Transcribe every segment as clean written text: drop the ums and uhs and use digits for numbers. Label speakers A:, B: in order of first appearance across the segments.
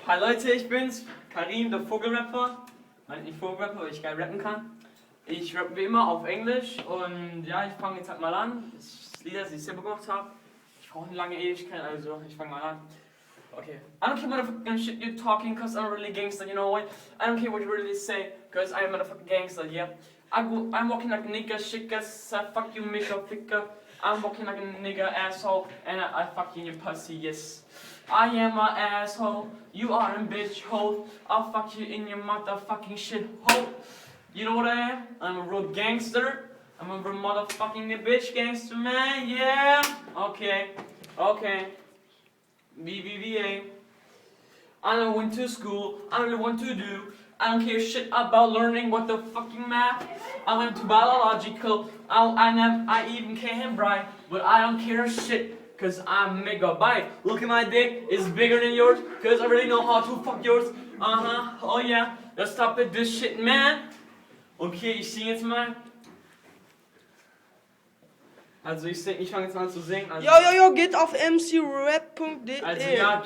A: Hi Leute, ich bin's, Karim, der Vogel Rapper. Nein, nicht Vogel Rapper, weil ich geil rappen kann. Ich rappe wie immer auf Englisch und ja, ich fange jetzt halt mal an. Das Lieder, das ich selber gemacht habe. Ich brauche eine lange Ewigkeit, also ich fange mal an. Okay. I don't care motherfucking shit you're talking, cause I'm really gangster, you know what? I don't care what you really say, cause I'm a motherfucking gangster, yeah. I'm walking like a nigga, shit, fuck you, nigga, ficker. I'm walking like a nigga, asshole, and I fuck you in your pussy, yes. I am a asshole, you are a bitch hole. I'll fuck you in your motherfucking shit hole. You know what I am? I'm a real gangster. I'm a real motherfucking bitch gangster, man, yeah. Okay. BBVA. I don't went to school, I don't know what to do. I don't care shit about learning what the fucking math. I went to biological, I even can't write, but I don't care shit, cause I'm megabyte. Look at my dick, it's bigger than yours, cause I really know how to fuck yours. Oh yeah, let's stop it, this shit, man. Okay, ich singe jetzt mal. Also ich fange jetzt mal an zu singen. Also,
B: Jo, geht auf mcrap.de.
A: Also ja,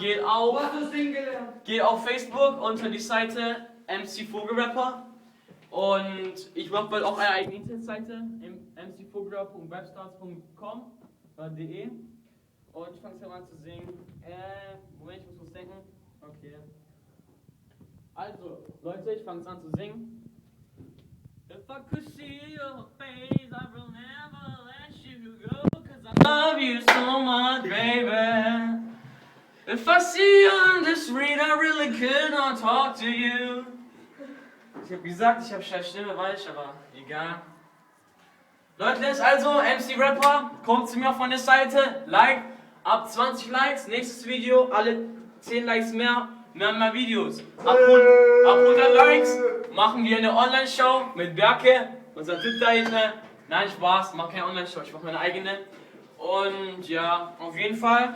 A: geht auf Facebook unter die Seite MC Vogel Rapper. Und ich mache bald auch eine eigene Internetseite, mcvogelrapper.webstars.com.de. Und ich fange jetzt mal an zu singen. Moment, ich muss was denken. Okay. Also, Leute, ich fange jetzt an zu singen. If I could see your face, I will never let you go, cause I love you so much, baby. If I see you on the street, I really could not talk to you. Ich hab gesagt, ich hab scheiß Stimme, weiß ich, aber egal. Leute, also MC Rapper, kommt zu mir auf meine Seite, like, ab 20 Likes, nächstes Video, alle 10 Likes mehr Videos. Ab 100 Likes machen wir eine Online-Show mit Berke, unser Typ da hinten. Nein, Spaß, mach keine Online-Show, ich mach meine eigene. Und ja, auf jeden Fall,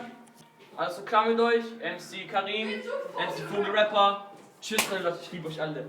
A: also klar mit euch, MC Karim, MC Vogel Rapper. Tschüss, meine Leute, ich liebe euch alle.